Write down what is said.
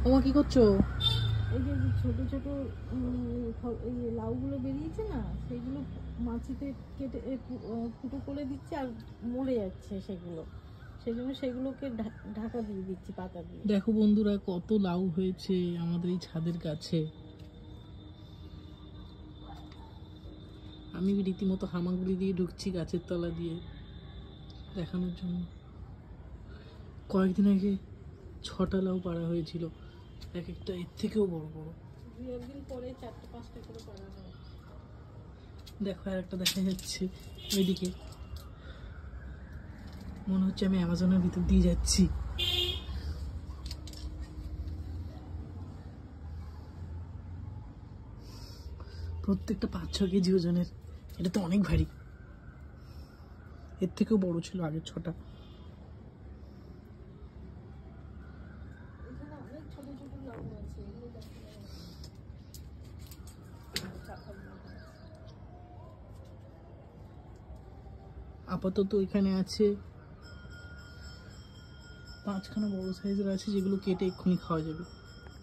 ওমা কি করছো? এই যে ছোট ছোট এই লাউগুলো বেরিয়েছে না, সেগুলো মাছিতে কেটে ফুটো করে দিচ্ছে আর মরে যাচ্ছে সেগুলো, সেই জন্য সেগুলোকে ঢাকা দিয়ে দিচ্ছি পাতা দিয়ে। দেখো বন্ধুরা কত লাউ হয়েছে আমাদের এই ছাদের কাছে। আমি রীতিমতো হামাগুড়ি দিয়ে ঢুকছি গাছের তলা দিয়ে দেখানোর জন্য। কয়েকদিন আগে 6টা লাউ পাড়া হয়েছিল, এক একটা এর থেকেও বড় বড়। 2 একদিন পরে 4-5টা করে পাড়া হয়। দেখো আর একটা দেখা যাচ্ছে ওইদিকে, মনে হচ্ছে আমি অ্যামাজনের ভিতর দিয়ে যাচ্ছি। প্রত্যেকটা 5-6 কেজি ওজনের, এটা তো অনেক ভারী। এর থেকেও বড় ছিল আগের 6টা। এখানে অনেক ছোট ছোট লাউ আছে, এগুলো দেখো। আপাতত এখানে আছে 5খানা বড় সাইজের আছে, যেগুলো কেটে এক্ষুনি খাওয়া যাবে।